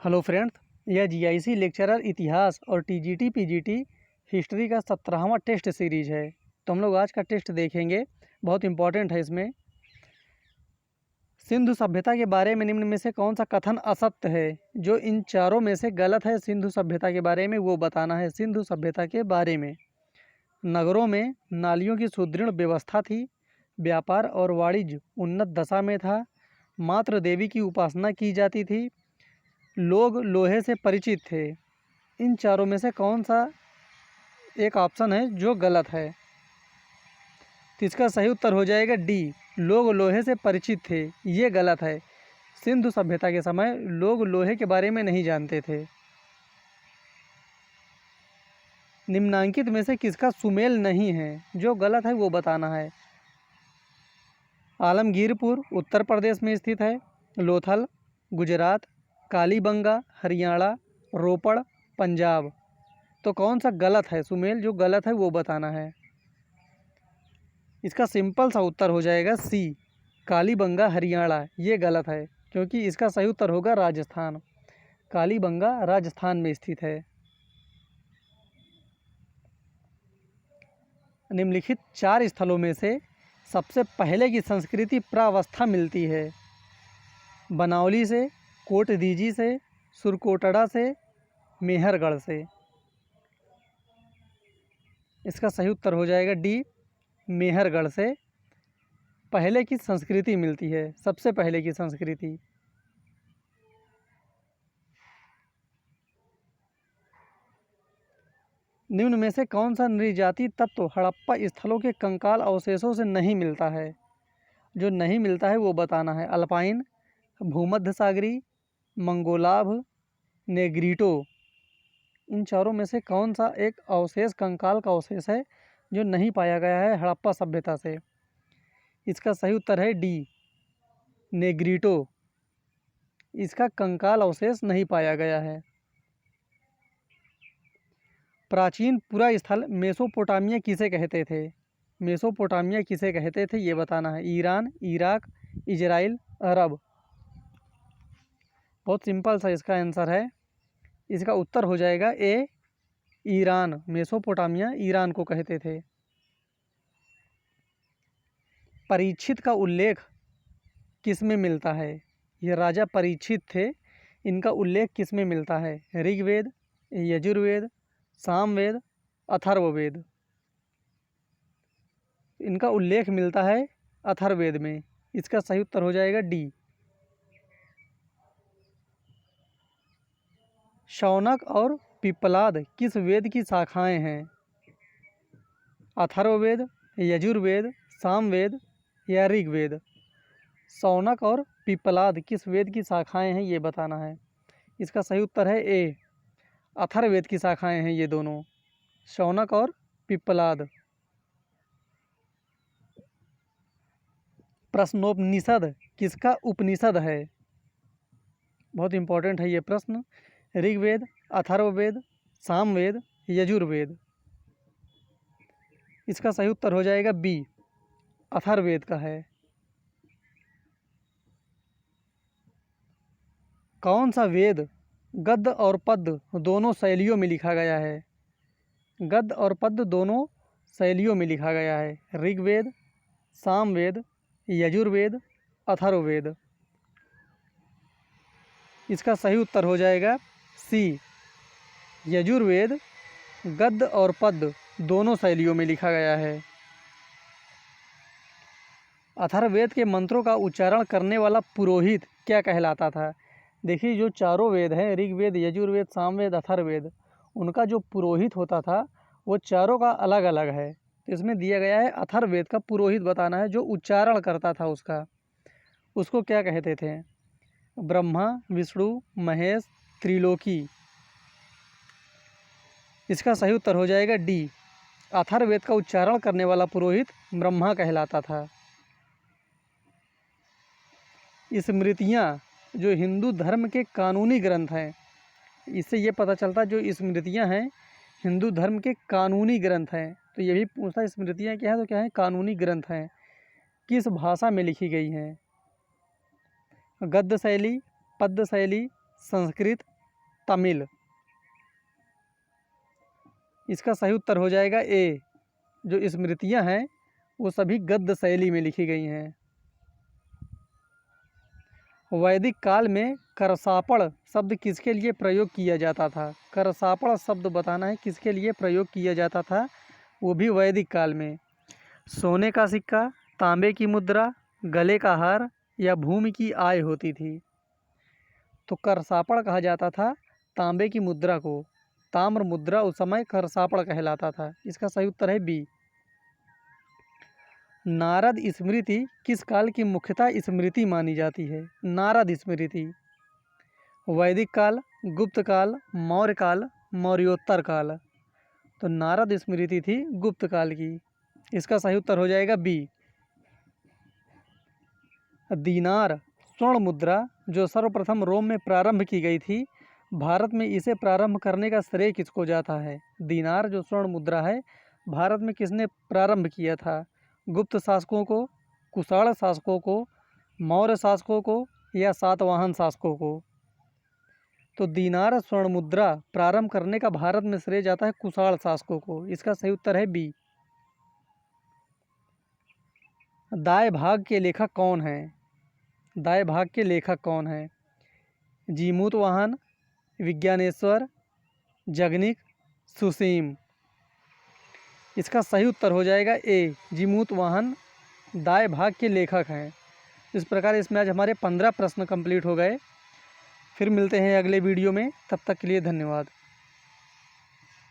Hello friends, यह GIC lecturer इतिहास और टीजीटी पीजीटी हिस्ट्री का 17वां टेस्ट सीरीज है। तो हम लोग आज का टेस्ट देखेंगे, बहुत इंपॉर्टेंट है। इसमें सिंधु सभ्यता के बारे में निम्न में से कौन सा कथन असत्य है? जो इन चारों में से गलत है सिंधु सभ्यता के बारे में, वो बताना है। सिंधु सभ्यता के बारे में नगरों में नालियों की सुदृढ़ व्यवस्था थी, व्यापार और वाणिज्य उन्नत दशा में था, मात्र देवी की उपासना की जाती थी, लोग लोहे से परिचित थे। इन चारों में से कौन सा एक ऑप्शन है जो गलत है? तो इसका सही उत्तर हो जाएगा डी, लोग लोहे से परिचित थे। ये गलत है। सिंधु सभ्यता के समय लोग लोहे के बारे में नहीं जानते थे। निम्नांकित में से किसका सुमेल नहीं है? जो गलत है वो बताना है। आलमगीरपुर उत्तर प्रदेश में स्थित है, लोथल गुजरात, कालीबंगा हरियाणा, रोपड़ पंजाब। तो कौन सा गलत है? सुमेल जो गलत है वो बताना है। इसका सिंपल सा उत्तर हो जाएगा सी, कालीबंगा हरियाणा। ये गलत है क्योंकि इसका सही उत्तर होगा राजस्थान। कालीबंगा राजस्थान में स्थित है। निम्नलिखित 4 स्थलों में से सबसे पहले की संस्कृति प्रावस्था मिलती है? बनौली से, कोटदीजी से, सुरकोटड़ा से, मेहरगढ़ से। इसका सही उत्तर हो जाएगा डी, मेहरगढ़ से पहले की संस्कृति मिलती है, सबसे पहले की संस्कृति। निम्न में से कौन सा नृजाति तत्व हड़प्पा स्थलों के कंकाल अवशेषों से नहीं मिलता है? जो नहीं मिलता है वो बताना है। अल्पाइन, भूमध्य सागरी, मंगोलाभ, नेग्रीटो। इन चारों में से कौन सा एक अवशेष कंकाल का अवशेष है जो नहीं पाया गया है हड़प्पा सभ्यता से? इसका सही उत्तर है डी, नेग्रीटो। इसका कंकाल अवशेष नहीं पाया गया है। प्राचीन पुरा स्थल मेसोपोटामिया किसे कहते थे? मेसोपोटामिया किसे कहते थे ये बताना है। ईरान, इराक, इजराइल, अरब। बहुत सिंपल सा इसका आंसर है। इसका उत्तर हो जाएगा ए, ईरान। मेसोपोटामिया ईरान को कहते थे। परीक्षित का उल्लेख किस में मिलता है? ये राजा परीक्षित थे, इनका उल्लेख किस में मिलता है? ऋग्वेद, यजुर्वेद, सामवेद, अथर्ववेद। इनका उल्लेख मिलता है अथर्ववेद में। इसका सही उत्तर हो जाएगा डी। शौनक और पिप्पलाद किस वेद की शाखाएं हैं? अथर्ववेद, यजुर्वेद, सामवेद या ऋग्वेद। शौनक और पिप्पलाद किस वेद की शाखाएं हैं ये बताना है। इसका सही उत्तर है ए, अथर्ववेद की शाखाएं हैं ये दोनों, शौनक और पिप्पलाद। प्रश्नोपनिषद किसका उपनिषद है? बहुत इंपॉर्टेंट है ये प्रश्न। ऋग्वेद, अथर्ववेद, सामवेद, यजुर्वेद। इसका सही उत्तर हो जाएगा बी, अथर्ववेद का है। कौन सा वेद गद्य और पद्य दोनों शैलियों में लिखा गया है? गद्य और पद्य दोनों शैलियों में लिखा गया है। ऋग्वेद, सामवेद, यजुर्वेद, अथर्ववेद। इसका सही उत्तर हो जाएगा सी, यजुर्वेद गद्य और पद्य दोनों शैलियों में लिखा गया है। अथर्ववेद के मंत्रों का उच्चारण करने वाला पुरोहित क्या कहलाता था? देखिए, जो चारों वेद हैं, ऋग्वेद, यजुर्वेद, सामवेद, अथर्ववेद, उनका जो पुरोहित होता था वो चारों का अलग अलग है। तो इसमें दिया गया है अथर्ववेद का पुरोहित बताना है, जो उच्चारण करता था उसका, उसको क्या कहते थे? ब्रह्मा, विष्णु, महेश, त्रिलोकी। इसका सही उत्तर हो जाएगा डी, अथर्ववेद का उच्चारण करने वाला पुरोहित ब्रह्मा कहलाता था। स्मृतियाँ जो हिंदू धर्म के कानूनी ग्रंथ हैं, इससे ये पता चलता है जो स्मृतियाँ हैं हिंदू धर्म के कानूनी ग्रंथ हैं। तो ये भी पूछता है स्मृतियाँ क्या है, तो क्या है? कानूनी ग्रंथ हैं। किस भाषा में लिखी गई हैं? गद्य शैली, पद्य शैली, संस्कृत तमिल। इसका सही उत्तर हो जाएगा ए। जो स्मृतियाँ हैं वो सभी गद्य शैली में लिखी गई हैं। वैदिक काल में करसापड़ शब्द किसके लिए प्रयोग किया जाता था? करसापड़ शब्द बताना है किसके लिए प्रयोग किया जाता था, वो भी वैदिक काल में। सोने का सिक्का, तांबे की मुद्रा, गले का हार या भूमि की आय होती थी? तो करसापड़ कहा जाता था तांबे की मुद्रा को। ताम्र मुद्रा उस समय करसापड़ कहलाता था। इसका सही उत्तर है बी। नारद स्मृति किस काल की मुख्यतः स्मृति मानी जाती है? नारद स्मृति वैदिक काल, गुप्त काल, मौर्य काल, मौर्योत्तर काल। तो नारद स्मृति थी गुप्त काल की। इसका सही उत्तर हो जाएगा बी। दीनार स्वर्ण मुद्रा जो सर्वप्रथम रोम में प्रारंभ की गई थी, भारत में इसे प्रारंभ करने का श्रेय किसको जाता है? दीनार जो स्वर्ण मुद्रा है, भारत में किसने प्रारंभ किया था? गुप्त शासकों को, कुषाण शासकों को, मौर्य शासकों को या सातवाहन शासकों को? तो दीनार स्वर्ण मुद्रा प्रारंभ करने का भारत में श्रेय जाता है कुषाण शासकों को। इसका सही उत्तर है बी। दाय भाग के लेखक कौन हैं? दाय भाग के लेखक कौन हैं? जीमूतवाहन, विज्ञानेश्वर, जगनिक, सुसीम। इसका सही उत्तर हो जाएगा ए। जीमूतवाहन दाय भाग के लेखक हैं। इस प्रकार इसमें आज हमारे 15 प्रश्न कंप्लीट हो गए। फिर मिलते हैं अगले वीडियो में, तब तक के लिए धन्यवाद।